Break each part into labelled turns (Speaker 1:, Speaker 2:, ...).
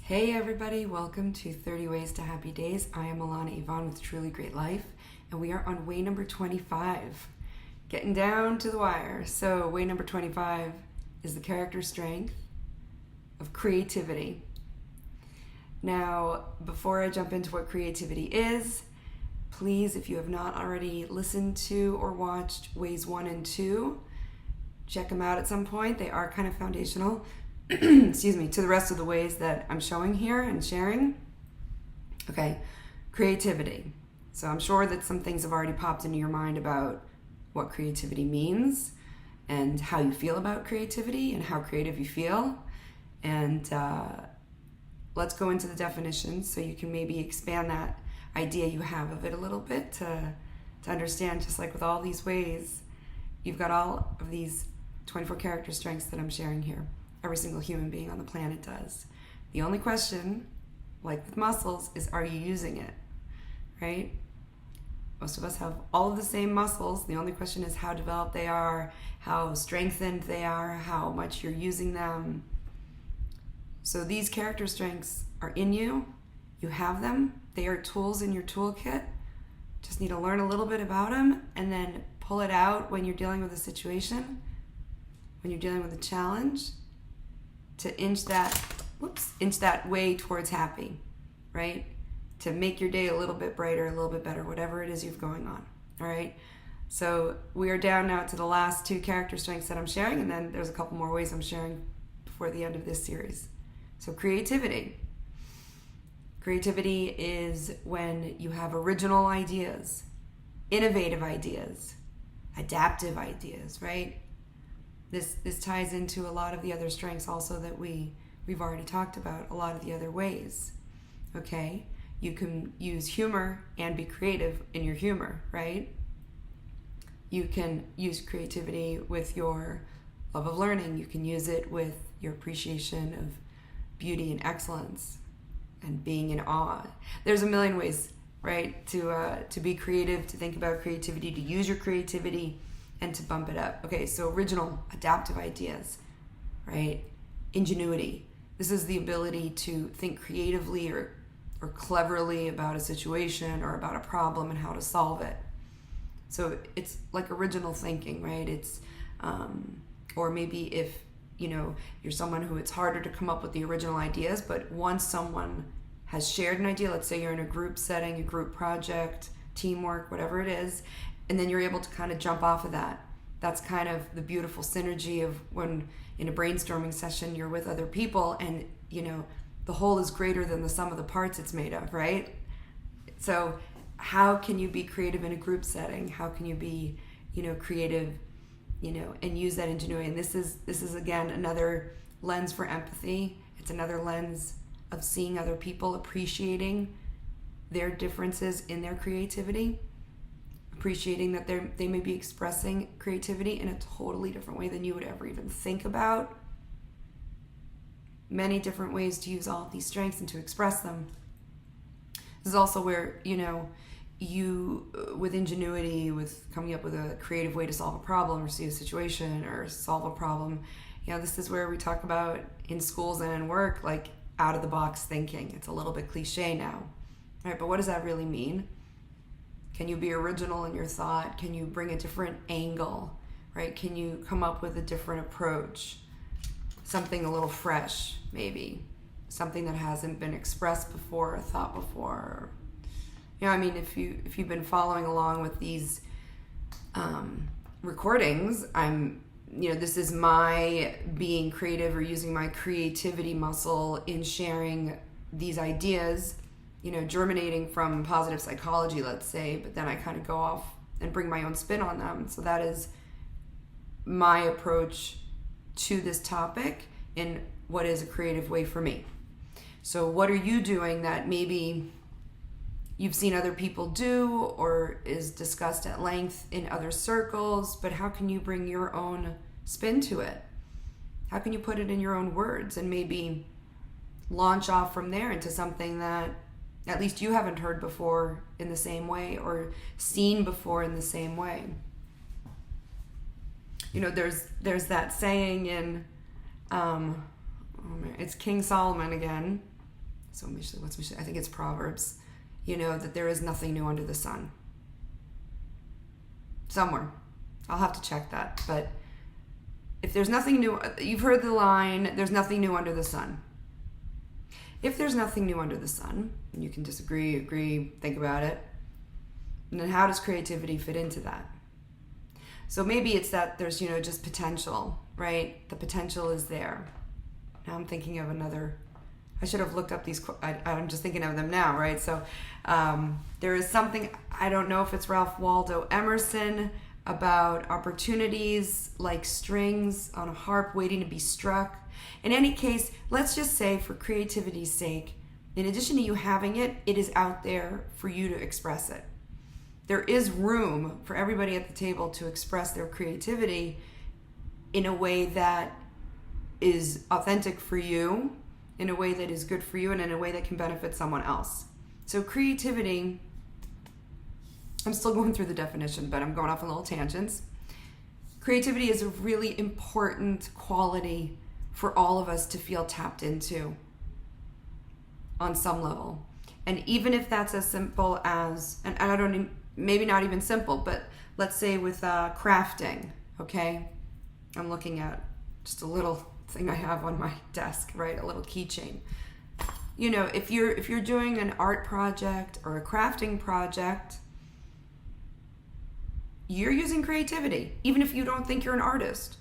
Speaker 1: Hey everybody, welcome to 30 Ways to Happy Days. I am Alana Yvonne with Truly Great Life, and we are on way number 25, getting down to the wire. So way number 25 is the character strength of creativity. Now, before I jump into what creativity is, please, if you have not already listened to or watched ways 1 and 2, check them out at some point. They are kind of foundational excuse me, to the rest of the ways that I'm showing here and sharing. Okay, creativity. So I'm sure that some things have already popped into your mind about what creativity means and how you feel about creativity and how creative you feel. And let's go into the definitions so you can maybe expand that idea you have of it a little bit to understand, just like with all these ways, you've got all of these 24 character strengths that I'm sharing here. Every single human being on the planet does. The only question, like with muscles, is are you using it, right? Most of us have all of the same muscles. The only question is how developed they are, how strengthened they are, how much you're using them. So these character strengths are in you. You have them. They are tools in your toolkit. Just need to learn a little bit about them and then pull it out when you're dealing with a situation, when you're dealing with a challenge, to inch that way towards happy, right? To make your day a little bit brighter, a little bit better, whatever it is you've going on, all right? So we are down now to the last 2 character strengths that I'm sharing, and then there's a couple more ways I'm sharing before the end of this series. So creativity. Creativity is when you have original ideas, innovative ideas, adaptive ideas, right? This ties into a lot of the other strengths also that we've already talked about, a lot of the other ways, okay? You can use humor and be creative in your humor, right? You can use creativity with your love of learning. You can use it with your appreciation of beauty and excellence and being in awe. There's a million ways, right, to be creative, to think about creativity, to use your creativity, and to bump it up. Okay, so original, adaptive ideas, right? Ingenuity. This is the ability to think creatively or cleverly about a situation or about a problem and how to solve it. So it's like original thinking, right? It's, or maybe if, you're someone who it's harder to come up with the original ideas, but once someone has shared an idea, let's say you're in a group setting, a group project, teamwork, whatever it is, and then you're able to kind of jump off of that. That's kind of the beautiful synergy of when in a brainstorming session you're with other people and, the whole is greater than the sum of the parts it's made of, right? So how can you be creative in a group setting? How can you be, creative, and use that ingenuity? And this is again, another lens for empathy. It's another lens of seeing other people, appreciating their differences in their creativity, appreciating that they may be expressing creativity in a totally different way than you would ever even think about. Many different ways to use all of these strengths and to express them. This is also where, you, with ingenuity, with coming up with a creative way to solve a problem or see a situation or solve a problem, this is where we talk about in schools and in work, like out of the box thinking. It's a little bit cliche now, right? But what does that really mean? Can you be original in your thought? Can you bring a different angle, right? Can you come up with a different approach? Something a little fresh, maybe. Something that hasn't been expressed before or thought before. If you've been following along with these recordings, this is my being creative or using my creativity muscle in sharing these ideas, germinating from positive psychology, let's say, but then I kind of go off and bring my own spin on them. So that is my approach to this topic in what is a creative way for me. So what are you doing that maybe you've seen other people do or is discussed at length in other circles, but how can you bring your own spin to it? How can you put it in your own words and maybe launch off from there into something that at least you haven't heard before in the same way or seen before in the same way? There's that saying in, it's King Solomon again, So I think it's Proverbs, that there is nothing new under the sun. Somewhere. I'll have to check that. But if there's nothing new, you've heard the line, there's nothing new under the sun. If there's nothing new under the sun, and you can disagree, agree, think about it, and then how does creativity fit into that? So maybe it's that there's, just potential, right? The potential is there. Now I'm thinking of another, I should have looked up these, I'm just thinking of them now, right? So there is something, I don't know if it's Ralph Waldo Emerson, about opportunities like strings on a harp waiting to be struck. In any case, let's just say for creativity's sake, in addition to you having it, it is out there for you to express it. There is room for everybody at the table to express their creativity in a way that is authentic for you, in a way that is good for you, and in a way that can benefit someone else. So creativity, I'm still going through the definition, but I'm going off on little tangents. Creativity is a really important quality for all of us to feel tapped into on some level. And even if that's as simple as, and I don't even, maybe not even simple, but let's say with crafting, okay? I'm looking at just a little thing I have on my desk, right? A little keychain. If you're doing an art project or a crafting project, you're using creativity, even if you don't think you're an artist.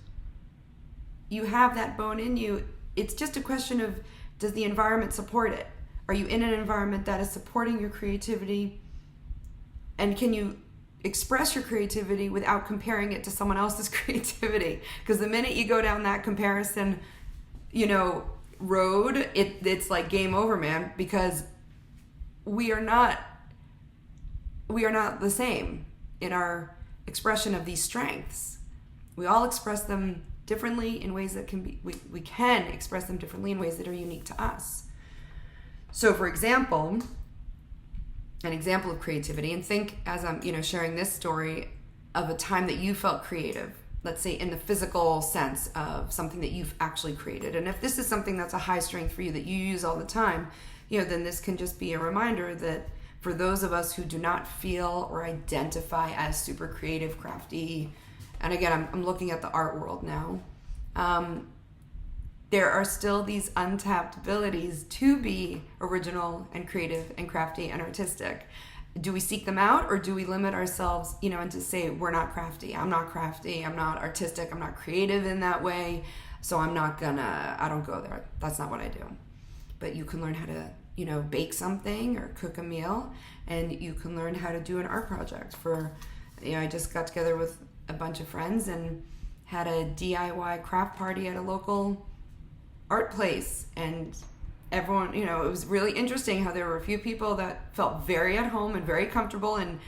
Speaker 1: You have that bone in you. It's just a question of, does the environment support it? Are you in an environment that is supporting your creativity? And can you express your creativity without comparing it to someone else's creativity? Because the minute you go down that comparison, road, it's like game over, man, because we are not the same in our expression of these strengths. We all express them differently in ways that we can express them differently in ways that are unique to us. So for example, an example of creativity, and think as I'm sharing this story of a time that you felt creative, let's say in the physical sense of something that you've actually created. And if this is something that's a high strength for you that you use all the time, then this can just be a reminder that for those of us who do not feel or identify as super creative, crafty, and again, I'm looking at the art world now, there are still these untapped abilities to be original and creative and crafty and artistic. Do we seek them out, or do we limit ourselves, and to say, we're not crafty, I'm not artistic, I'm not creative in that way, so I don't go there. That's not what I do. But you can learn how to, bake something or cook a meal, and you can learn how to do an art project. I just got together with a bunch of friends and had a DIY craft party at a local art place, and everyone, it was really interesting how there were a few people that felt very at home and very comfortable and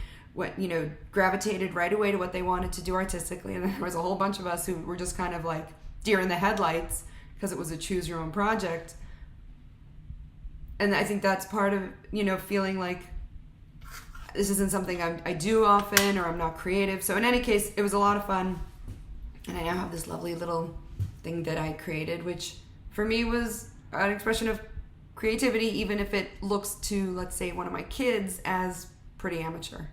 Speaker 1: gravitated right away to what they wanted to do artistically, and then there was a whole bunch of us who were just kind of like deer in the headlights because it was a choose your own project. And I think that's part of feeling like this isn't something I do often, or I'm not creative. So in any case, it was a lot of fun, and I now have this lovely little thing that I created, which for me was an expression of creativity, even if it looks to, let's say, one of my kids as pretty amateur.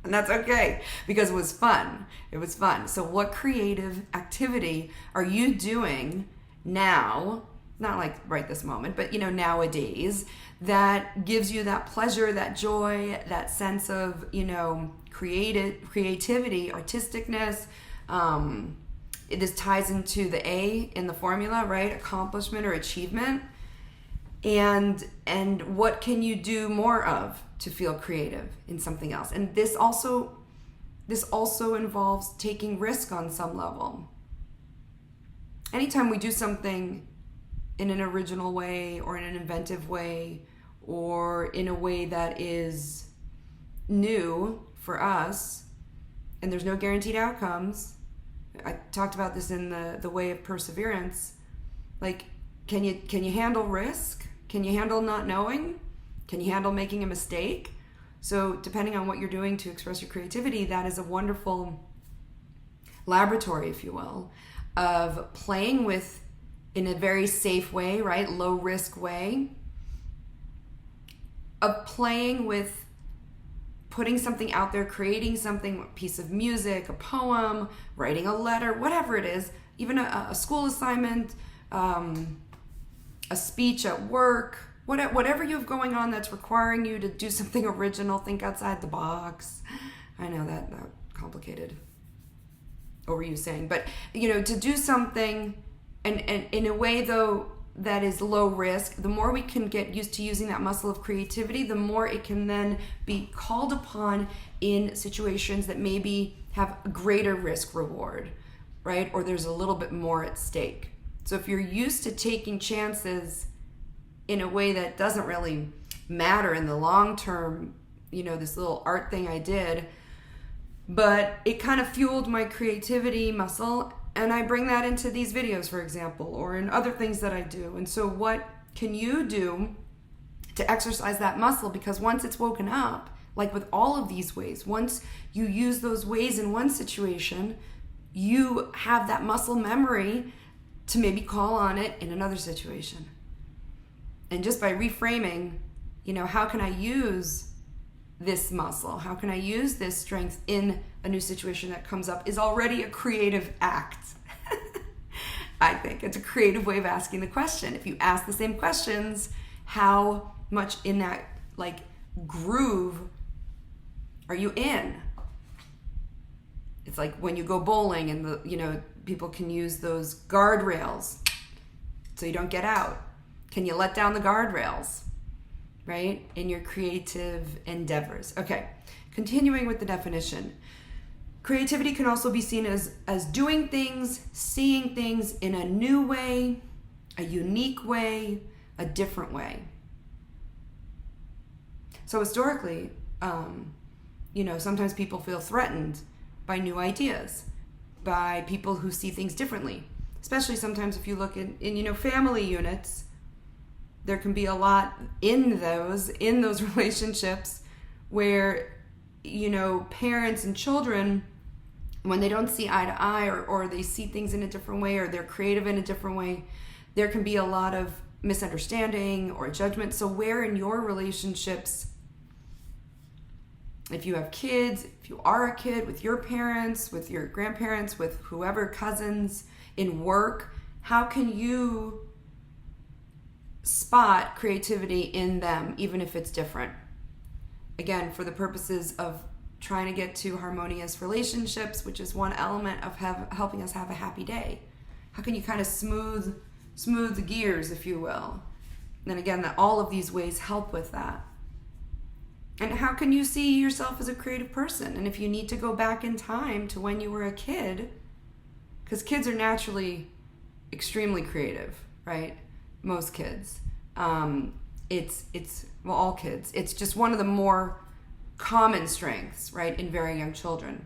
Speaker 1: And that's okay, because it was fun. It was fun. So what creative activity are you doing now, not like right this moment, but nowadays, that gives you that pleasure, that joy, that sense of, creativity, artisticness? This ties into the A in the formula, right? Accomplishment or achievement. And what can you do more of to feel creative in something else? And this also involves taking risk on some level. Anytime we do something in an original way, or in an inventive way, or in a way that is new for us, and there's no guaranteed outcomes. I talked about this in the way of perseverance. Like, can you handle risk? Can you handle not knowing? Can you handle making a mistake? So depending on what you're doing to express your creativity, that is a wonderful laboratory, if you will, of playing with, in a very safe way, right? Low risk way, of playing with putting something out there, creating something, a piece of music, a poem, writing a letter, whatever it is, even a school assignment, a speech at work, whatever you have going on that's requiring you to do something original, think outside the box. I know that complicated overuse saying, but to do something and in a way though that is low risk, the more we can get used to using that muscle of creativity, the more it can then be called upon in situations that maybe have a greater risk reward, right? Or there's a little bit more at stake. So if you're used to taking chances in a way that doesn't really matter in the long term, this little art thing I did, but it kind of fueled my creativity muscle, and I bring that into these videos, for example, or in other things that I do. And so what can you do to exercise that muscle? Because once it's woken up, like with all of these ways, once you use those ways in one situation, you have that muscle memory to maybe call on it in another situation. And just by reframing, how can I use this muscle? How can I use this strength in a new situation that comes up is already a creative act. I think it's a creative way of asking the question. If you ask the same questions, how much in that groove are you in? It's like when you go bowling and people can use those guardrails so you don't get out. Can you let down the guardrails, right, in your creative endeavors? Okay, continuing with the definition. Creativity can also be seen as doing things, seeing things in a new way, a unique way, a different way. So historically, sometimes people feel threatened by new ideas, by people who see things differently. Especially sometimes if you look in family units, there can be a lot in those relationships where, parents and children, when they don't see eye to eye or they see things in a different way or they're creative in a different way, there can be a lot of misunderstanding or judgment. So where in your relationships, if you have kids, if you are a kid with your parents, with your grandparents, with whoever, cousins, in work, how can you spot creativity in them, even if it's different? Again, for the purposes of trying to get to harmonious relationships, which is one element of helping us have a happy day. How can you kind of smooth the gears, if you will? And again, that all of these ways help with that. And how can you see yourself as a creative person? And if you need to go back in time to when you were a kid, because kids are naturally extremely creative, right? Most kids. All kids. It's just one of the more common strengths, right, in very young children.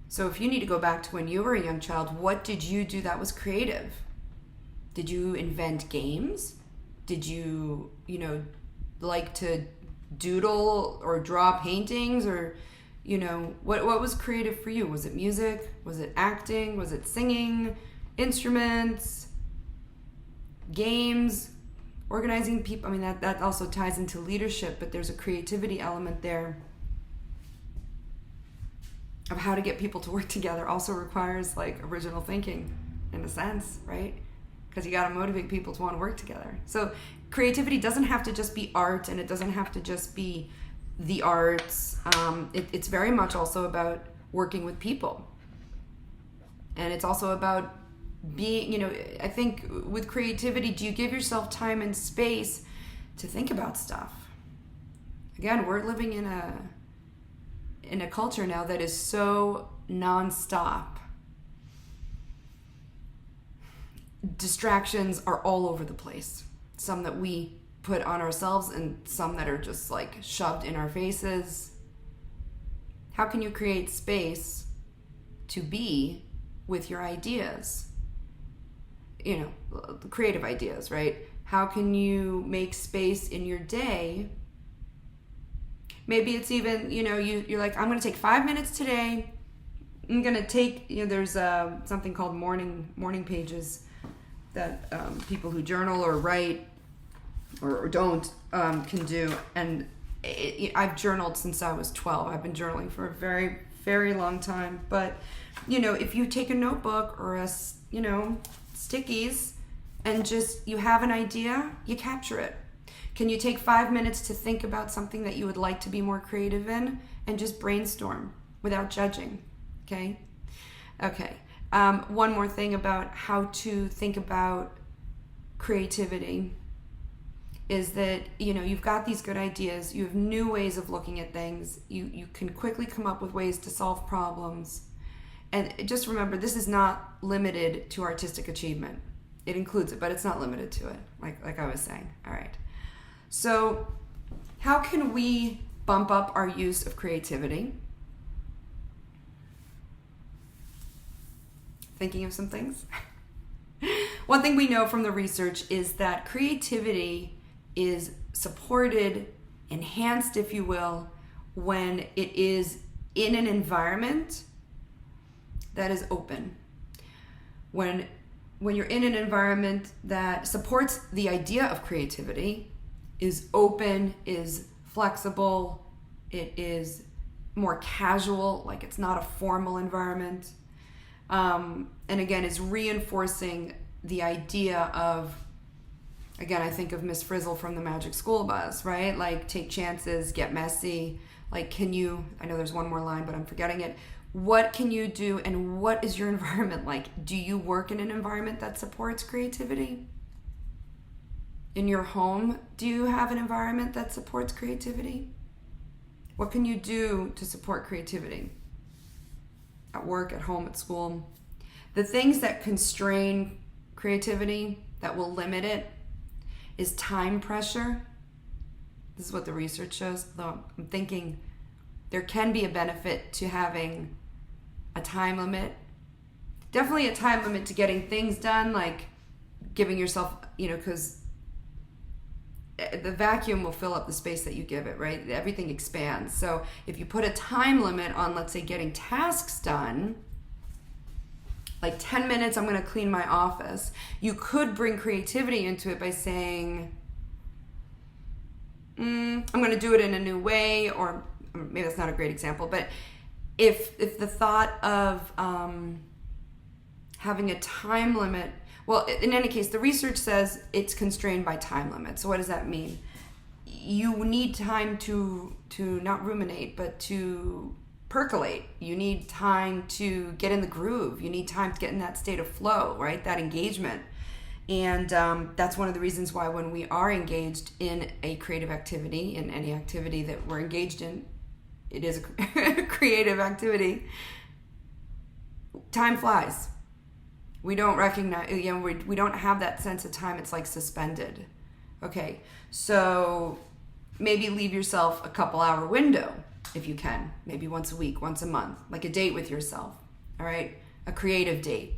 Speaker 1: So if you need to go back to when you were a young child, what did you do that was creative? Did you invent games? Did you, like to doodle or draw paintings? Or, what was creative for you? Was it music? Was it acting? Was it singing? Instruments? Games? Organizing people? I mean, that also ties into leadership, but there's a creativity element there of how to get people to work together. Also requires original thinking in a sense, right? Because you got to motivate people to want to work together. So creativity doesn't have to just be art, and it doesn't have to just be the arts. It's very much also about working with people. And it's also about being, I think with creativity, do you give yourself time and space to think about stuff? Again, we're living in a culture now that is so nonstop. Distractions are all over the place. Some that we put on ourselves and some that are just shoved in our faces. How can you create space to be with your ideas? Creative ideas, right? How can you make space in your day? Maybe it's even, you're like, I'm going to take 5 minutes today. I'm going to take, there's something called morning pages that people who journal or write or don't can do. And I've journaled since I was 12. I've been journaling for a very, very long time. But, if you take a notebook or stickies and just, you have an idea, you capture it. Can you take 5 minutes to think about something that you would like to be more creative in and just brainstorm without judging? Okay. One more thing about how to think about creativity is that, you've got these good ideas, you have new ways of looking at things, you can quickly come up with ways to solve problems. And just remember, this is not limited to artistic achievement. It includes it, but it's not limited to it, like I was saying. All right. So how can we bump up our use of creativity? Thinking of some things? One thing we know from the research is that creativity is supported, enhanced, if you will, when it is in an environment that is open. When you're in an environment that supports the idea of creativity, is open, is flexible, it is more casual, like it's not a formal environment, and again, is reinforcing the idea of, again, I think of Miss Frizzle from the Magic School Bus, right? Like, take chances, get messy. Like, I know there's one more line, but I'm forgetting it. What can you do, and what is your environment like? Do you work in an environment that supports creativity? In your home, do you have an environment that supports creativity? What can you do to support creativity? At work, at home, at school. The things that constrain creativity, that will limit it, is time pressure. This is what the research shows, though I'm thinking there can be a benefit to having a time limit. Definitely a time limit to getting things done, like giving yourself, because the vacuum will fill up the space that you give it, right? Everything expands. So if you put a time limit on, let's say, getting tasks done, like 10 minutes, I'm going to clean my office. You could bring creativity into it by saying, I'm going to do it in a new way, or maybe that's not a great example, but if the thought of having a time limit, well, in any case, the research says it's constrained by time limits. So what does that mean? You need time to not ruminate, but to percolate. You need time to get in the groove. You need time to get in that state of flow, right? That engagement. And that's one of the reasons why when we are engaged in a creative activity, in any activity that we're engaged in, it is a creative activity, time flies. We don't recognize, we don't have that sense of time. It's like suspended. Okay, so maybe leave yourself a couple hour window if you can, maybe once a week, once a month, like a date with yourself, all right? A creative date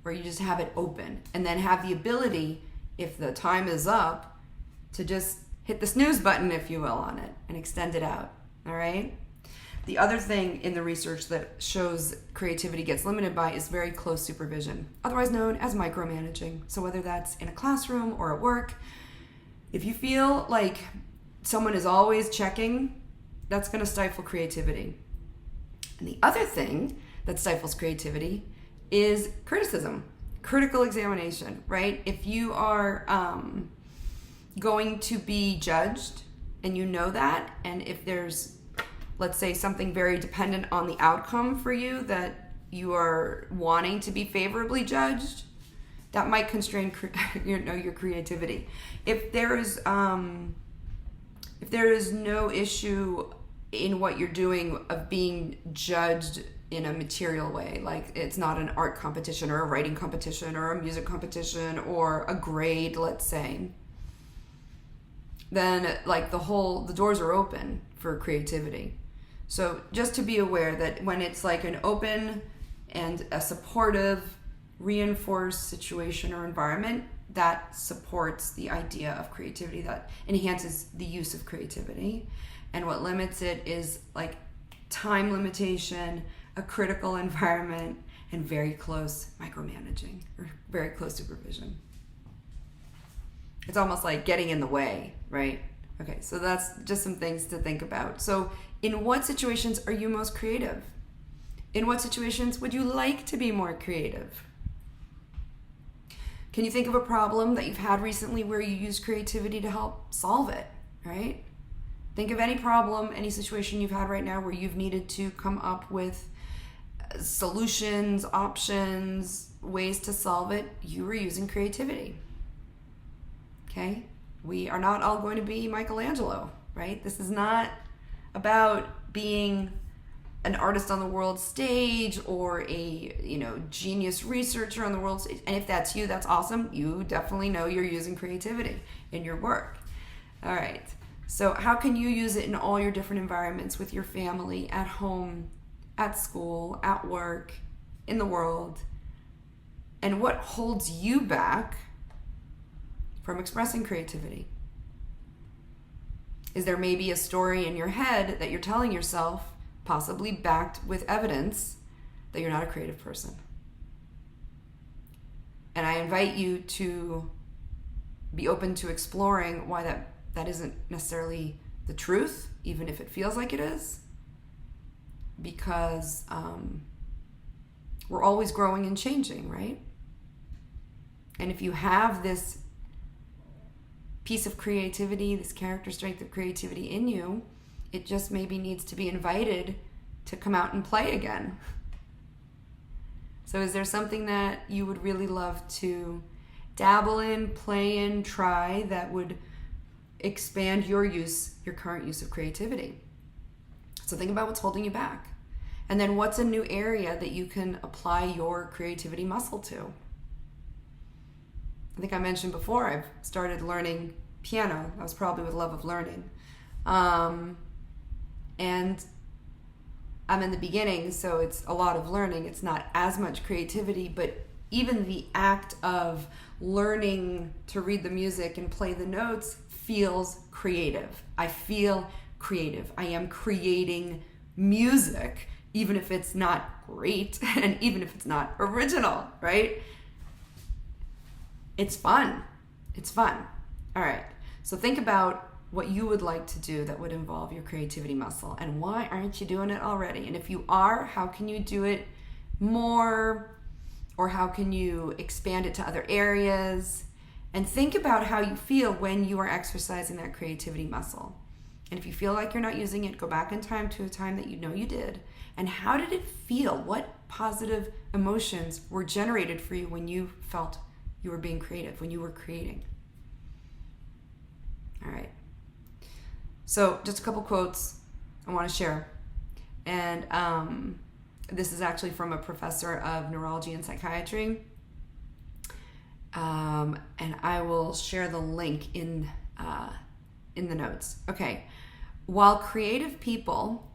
Speaker 1: where you just have it open, and then have the ability, if the time is up, to just hit the snooze button, if you will, on it and extend it out, all right? The other thing in the research that shows creativity gets limited by is very close supervision, otherwise known as micromanaging. So whether that's in a classroom or at work, if you feel like someone is always checking, that's going to stifle creativity. And the other thing that stifles creativity is criticism, critical examination, right? If you are going to be judged and you know that, and if there's, let's say, something very dependent on the outcome for you that you are wanting to be favorably judged, that might constrain your creativity. If there is no issue in what you're doing of being judged in a material way, like it's not an art competition or a writing competition or a music competition or a grade, let's say, then like the doors are open for creativity. So just to be aware that when it's like an open and a supportive, reinforced situation or environment, that supports the idea of creativity, that enhances the use of creativity. And what limits it is like time limitation, a critical environment, and very close micromanaging or very close supervision. It's almost like getting in the way, right? Okay, so that's just some things to think about. So in what situations are you most creative? In what situations would you like to be more creative? Can you think of a problem that you've had recently where you used creativity to help solve it, right? Think of any problem, any situation you've had right now where you've needed to come up with solutions, options, ways to solve it. You were using creativity. Okay? We are not all going to be Michelangelo, right? This is not about being an artist on the world stage or a genius researcher on the world stage. And if that's you, that's awesome. You definitely know you're using creativity in your work. All right. So how can you use it in all your different environments, with your family, at home, at school, at work, in the world? And what holds you back from expressing creativity? Is there maybe a story in your head that you're telling yourself, possibly backed with evidence, that you're not a creative person? And I invite you to be open to exploring why that isn't necessarily the truth, even if it feels like it is, because we're always growing and changing, right? And if you have this piece of creativity, this character strength of creativity in you, it just maybe needs to be invited to come out and play again. So is there something that you would really love to dabble in, play in, try, that would expand your current use of creativity? So think about what's holding you back. And then what's a new area that you can apply your creativity muscle to? I think I mentioned before, I've started learning piano. That was probably with love of learning. And I'm in the beginning, so it's a lot of learning. It's not as much creativity, but even the act of learning to read the music and play the notes feels creative. I feel creative. I am creating music, even if it's not great and even if it's not original, right? It's fun. It's fun. All right. So think about what you would like to do that would involve your creativity muscle, and why aren't you doing it already? And if you are, how can you do it more, or how can you expand it to other areas? And think about how you feel when you are exercising that creativity muscle. And if you feel like you're not using it, go back in time to a time that you know you did. And how did it feel? What positive emotions were generated for you when you felt you were being creative, when you were creating? All right. So just a couple quotes I want to share. And this is actually from a professor of neurology and psychiatry. And I will share the link in the notes. Okay. While creative people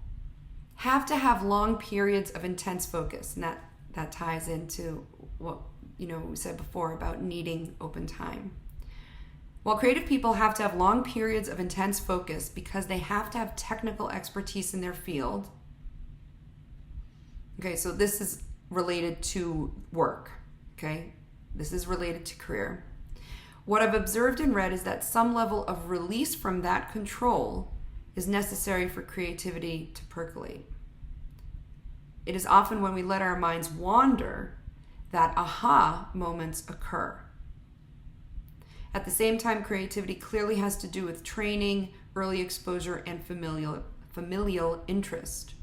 Speaker 1: have to have long periods of intense focus, and that ties into what we said before about needing open time. While creative people have to have long periods of intense focus because they have to have technical expertise in their field. Okay, so this is related to work, okay? This is related to career. What I've observed and read is that some level of release from that control is necessary for creativity to percolate. It is often when we let our minds wander that aha moments occur. At the same time, creativity clearly has to do with training, early exposure, and familial interest.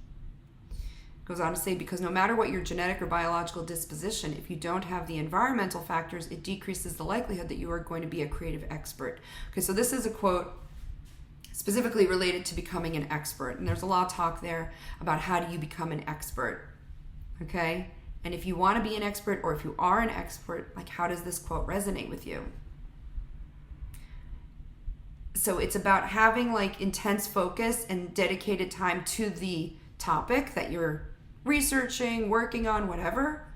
Speaker 1: It goes on to say, because no matter what your genetic or biological disposition, if you don't have the environmental factors, it decreases the likelihood that you are going to be a creative expert. Okay, so this is a quote specifically related to becoming an expert. And there's a lot of talk there about how do you become an expert, okay? And if you want to be an expert, or if you are an expert, like, how does this quote resonate with you? So it's about having like intense focus and dedicated time to the topic that you're researching, working on, whatever,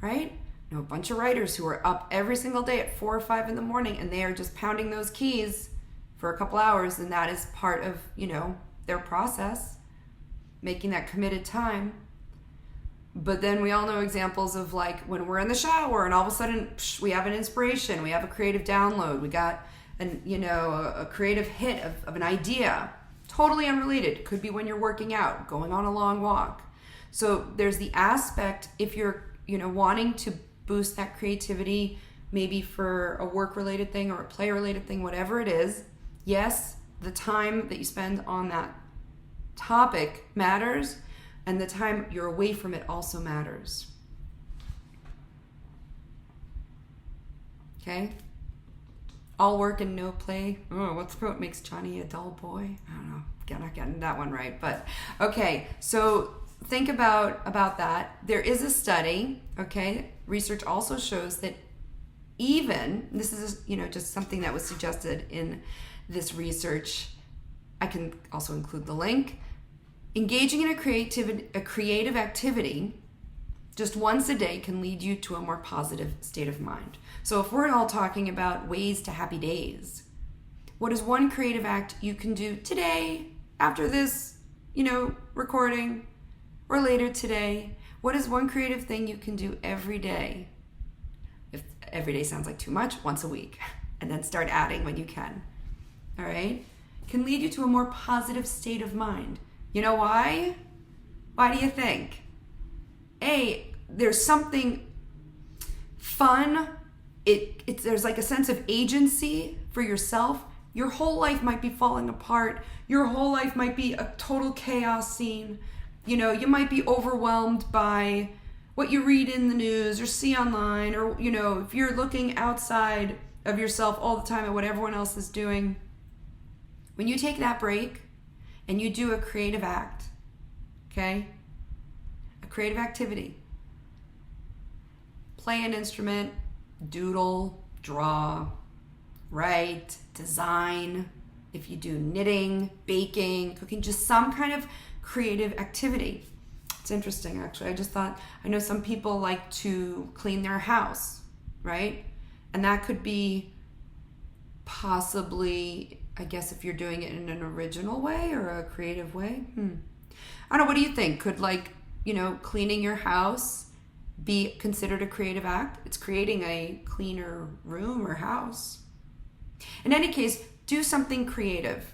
Speaker 1: right? A bunch of writers who are up every single day at 4 or 5 in the morning, and they are just pounding those keys for a couple hours, and that is part of, their process, making that committed time. But then we all know examples of like when we're in the shower and all of a sudden we have an inspiration, we have a creative download, we got a creative hit of an idea, totally unrelated. Could be when you're working out, going on a long walk. So there's the aspect, if you're, wanting to boost that creativity, maybe for a work-related thing or a play-related thing, whatever it is, yes, the time that you spend on that topic matters, and the time you're away from it also matters. Okay? All work and no play. Oh, what's what makes Johnny a dull boy? I don't know. I'm not getting that one right. But okay, so think about that. There is a study, okay? Research also shows that even, this is, just something that was suggested in this research. I can also include the link. Engaging in a creative activity just once a day can lead you to a more positive state of mind. So if we're all talking about ways to happy days, what is one creative act you can do today after this, recording, or later today? What is one creative thing you can do every day? If every day sounds like too much, once a week, and then start adding when you can. All right? Can lead you to a more positive state of mind. You know why? Why do you think? There's something fun. There's like a sense of agency for yourself. Your whole life might be falling apart. Your whole life might be a total chaos scene. You might be overwhelmed by what you read in the news or see online, or, if you're looking outside of yourself all the time at what everyone else is doing. When you take that break and you do a creative act, okay? A creative activity. Play an instrument, doodle, draw, write, design. If you do knitting, baking, cooking, just some kind of creative activity. It's interesting, actually. I know some people like to clean their house, right? And that could be possibly, I guess, if you're doing it in an original way or a creative way. I don't know, what do you think? Could cleaning your house be considered a creative act? It's creating a cleaner room or house. In any case, do something creative.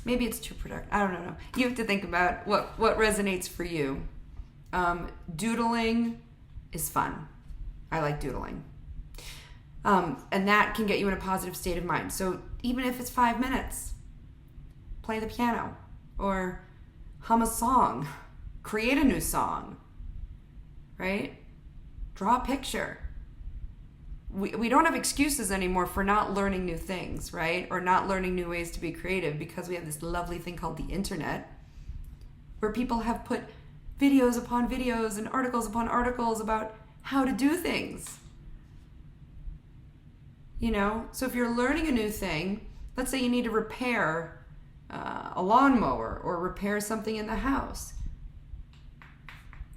Speaker 1: Maybe it's too productive. I don't know. You have to think about what resonates for you. Doodling is fun. I like doodling. And that can get you in a positive state of mind. So even if it's 5 minutes, play the piano or hum a song, create a new song, right? Draw a picture. We don't have excuses anymore for not learning new things, right? Or not learning new ways to be creative, because we have this lovely thing called the internet, where people have put videos upon videos and articles upon articles about how to do things. So if you're learning a new thing, let's say you need to repair a lawnmower or repair something in the house.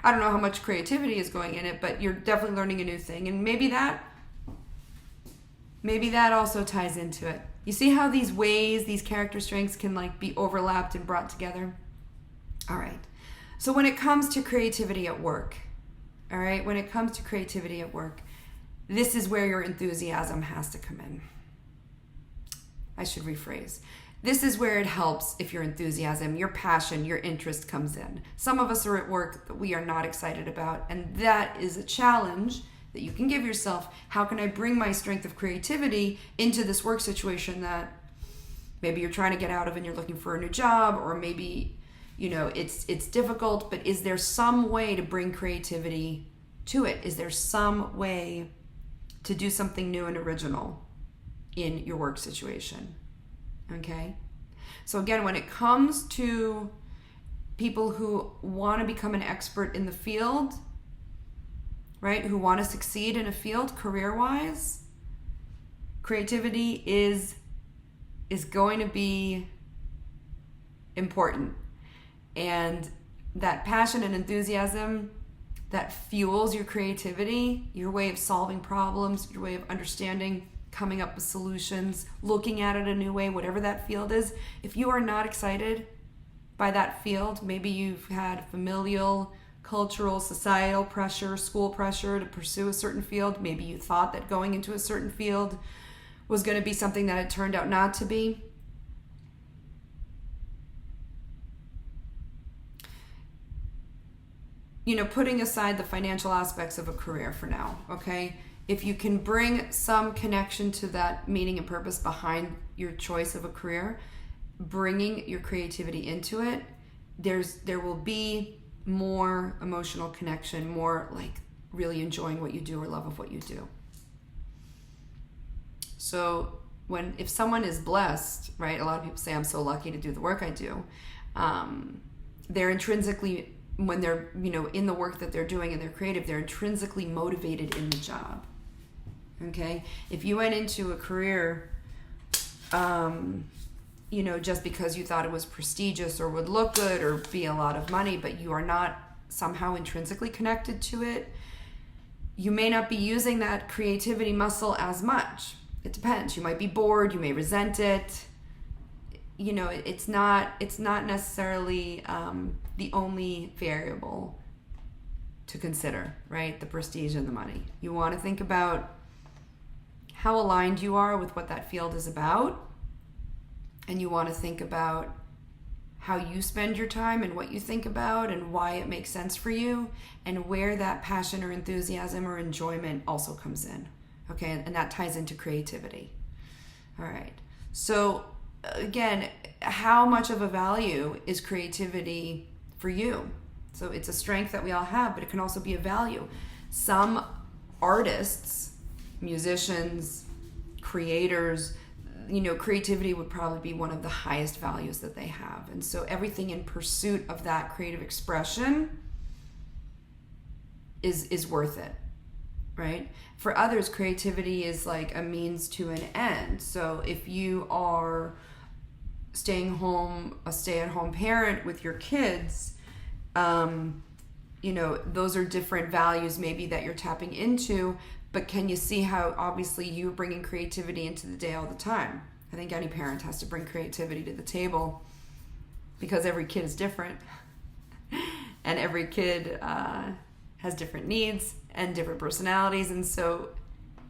Speaker 1: I don't know how much creativity is going in it, but you're definitely learning a new thing. And maybe that also ties into it. You see how these character strengths can be overlapped and brought together? All right. So when it comes to creativity at work, this is where your enthusiasm has to come in. I should rephrase. This is where it helps if your enthusiasm, your passion, your interest comes in. Some of us are at work that we are not excited about, and that is a challenge that you can give yourself. How can I bring my strength of creativity into this work situation that maybe you're trying to get out of and you're looking for a new job, or maybe, it's difficult, but is there some way to bring creativity to it? Is there some way to do something new and original in your work situation? Okay? So again, when it comes to people who want to become an expert in the field, right, who want to succeed in a field career-wise, creativity is going to be important. And that passion and enthusiasm that fuels your creativity, your way of solving problems, your way of understanding, coming up with solutions, looking at it a new way, whatever that field is, if you are not excited by that field, maybe you've had familial, cultural, societal pressure, school pressure to pursue a certain field, maybe you thought that going into a certain field was going to be something that it turned out not to be. Putting aside the financial aspects of a career for now, okay? If you can bring some connection to that meaning and purpose behind your choice of a career, bringing your creativity into it, there will be more emotional connection, more like really enjoying what you do or love of what you do. So if someone is blessed, right? A lot of people say, I'm so lucky to do the work I do. They're intrinsically, when they're, in the work that they're doing and they're creative, they're intrinsically motivated in the job. Okay? If you went into a career, just because you thought it was prestigious or would look good or be a lot of money, but you are not somehow intrinsically connected to it, you may not be using that creativity muscle as much. It depends. You might be bored. You may resent it. It's not necessarily the only variable to consider, right? The prestige and the money. You want to think about how aligned you are with what that field is about, and you want to think about how you spend your time and what you think about and why it makes sense for you, and where that passion or enthusiasm or enjoyment also comes in. Okay, and that ties into creativity. All right. So again, how much of a value is creativity for you? So it's a strength that we all have, but it can also be a value. Some artists, musicians, creators, creativity would probably be one of the highest values that they have. And so everything in pursuit of that creative expression is worth it, right? For others, creativity is like a means to an end. So if you are a stay-at-home parent with your kids, those are different values maybe that you're tapping into, but can you see how obviously you're bringing creativity into the day all the time? I think any parent has to bring creativity to the table because every kid is different and every kid has different needs and different personalities. And so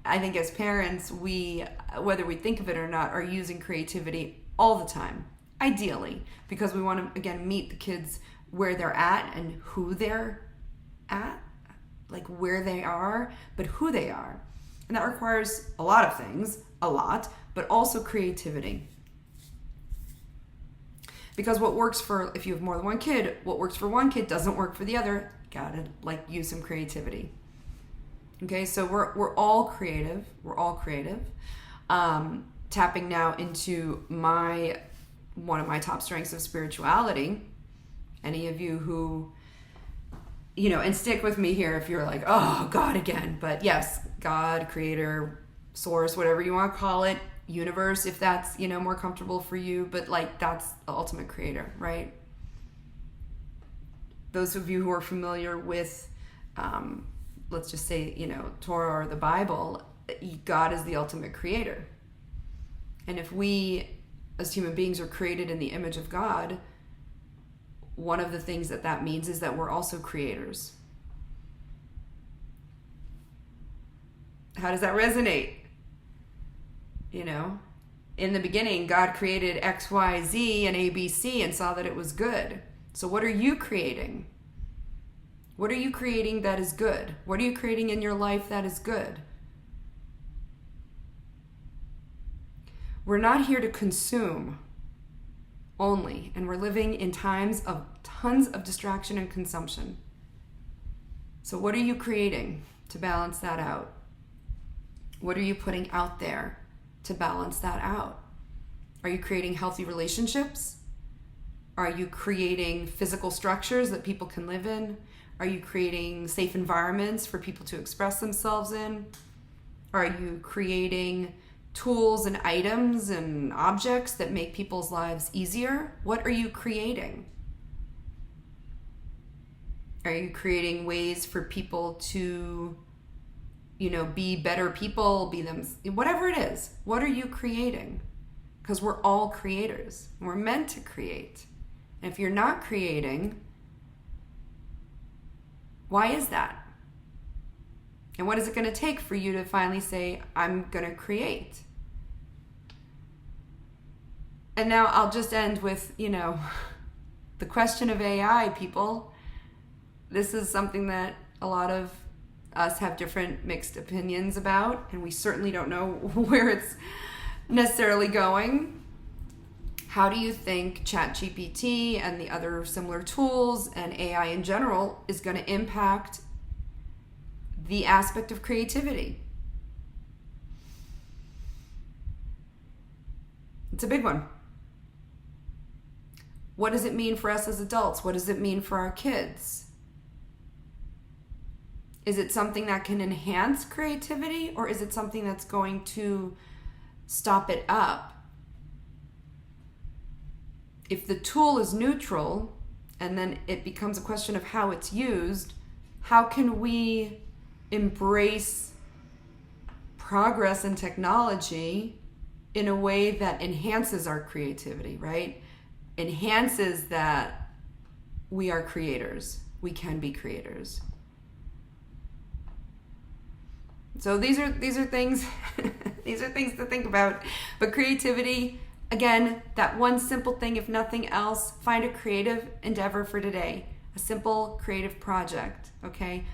Speaker 1: I think as parents, we, whether we think of it or not, are using creativity all the time, ideally, because we want to, again, meet the kids where they're at and who they're at, like where they are, but who they are. And that requires a lot of things, but also creativity. Because what works for, if you have more than one kid, what works for one kid doesn't work for the other. Gotta use some creativity. Okay, so we're all creative. We're all creative. Tapping now into one of my top strengths of spirituality. Any of you who, and stick with me here if you're like, oh, God again. But yes, God, creator, source, whatever you want to call it, universe, if that's, more comfortable for you. But that's the ultimate creator, right? Those of you who are familiar with, let's just say, Torah or the Bible, God is the ultimate creator. And if we, as human beings, are created in the image of God, one of the things that means is that we're also creators. How does that resonate? In the beginning, God created X, Y, Z, and A, B, C and saw that it was good. So what are you creating? What are you creating that is good? What are you creating in your life that is good? We're not here to consume only, and we're living in times of tons of distraction and consumption. So what are you creating to balance that out? What are you putting out there to balance that out? Are you creating healthy relationships? Are you creating physical structures that people can live in? Are you creating safe environments for people to express themselves in? Are you creating tools and items and objects that make people's lives easier? What are you creating? Are you creating ways for people to, be better people, be them, whatever it is? What are you creating? Because we're all creators. We're meant to create. And if you're not creating, why is that? And what is it going to take for you to finally say, I'm going to create? And now I'll just end with, the question of AI, people. This is something that a lot of us have different mixed opinions about, and we certainly don't know where it's necessarily going. How do you think ChatGPT and the other similar tools and AI in general is going to impact the aspect of creativity? It's a big one. What does it mean for us as adults? What does it mean for our kids? Is it something that can enhance creativity, or is it something that's going to stop it up? If the tool is neutral and then it becomes a question of how it's used, how can we embrace progress in technology in a way that enhances our creativity, right? Enhances that we are creators. We can be creators. So these are things these are things to think about. But creativity, again, that one simple thing, if nothing else, find a creative endeavor for today. A simple creative project, okay?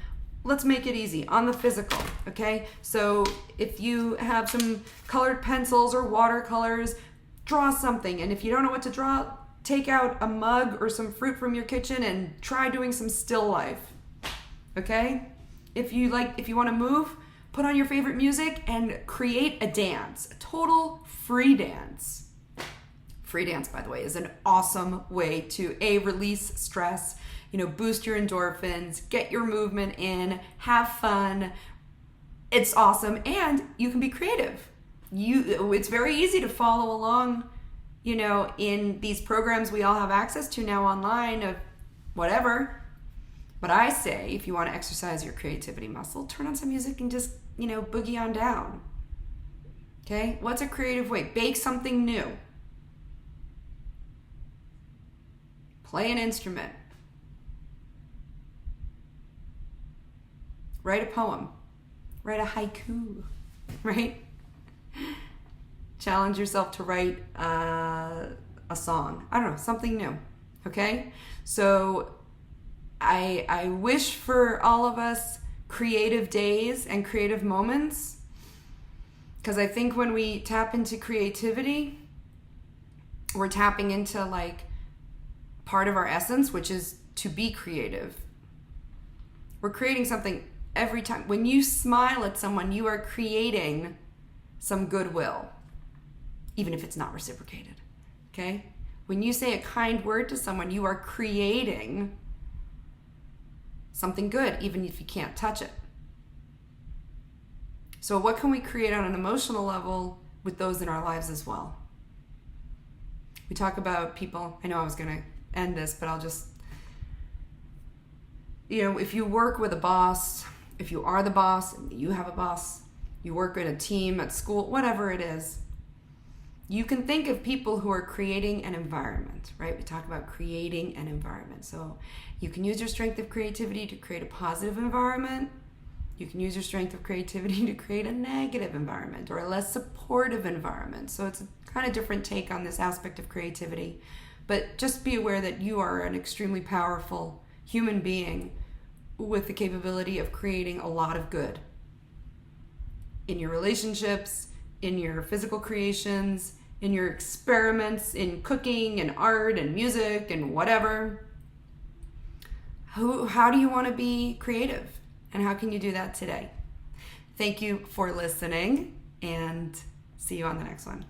Speaker 1: Let's make it easy on the physical, okay? So if you have some colored pencils or watercolors, draw something. And if you don't know what to draw, take out a mug or some fruit from your kitchen and try doing some still life, okay? If you want to move, put on your favorite music and create a dance, a total free dance. Free dance, by the way, is an awesome way to release stress, boost your endorphins, get your movement in, have fun. It's awesome, and you can be creative. It's very easy to follow along, in these programs we all have access to now online of whatever. But I say, if you want to exercise your creativity muscle, turn on some music and just, boogie on down. Okay? What's a creative way? Bake something new. Play an instrument. Write a poem. Write a haiku, right? Challenge yourself to write a song. I don't know, something new, okay? So I wish for all of us creative days and creative moments, because I think when we tap into creativity, we're tapping into part of our essence, which is to be creative. We're creating something every time. When you smile at someone, you are creating some goodwill, even if it's not reciprocated, okay? When you say a kind word to someone, you are creating something good, even if you can't touch it. So what can we create on an emotional level with those in our lives as well? We talk about people, I know I was going to end this, but I'll just, if you work with a boss, if you are the boss and you have a boss, you work in a team at school, whatever it is, you can think of people who are creating an environment, right? We talk about creating an environment. So you can use your strength of creativity to create a positive environment. You can use your strength of creativity to create a negative environment or a less supportive environment. So it's a kind of different take on this aspect of creativity. But just be aware that you are an extremely powerful human being with the capability of creating a lot of good in your relationships, in your physical creations, in your experiments in cooking and art and music and whatever. How do you want to be creative? And how can you do that today? Thank you for listening, and see you on the next one.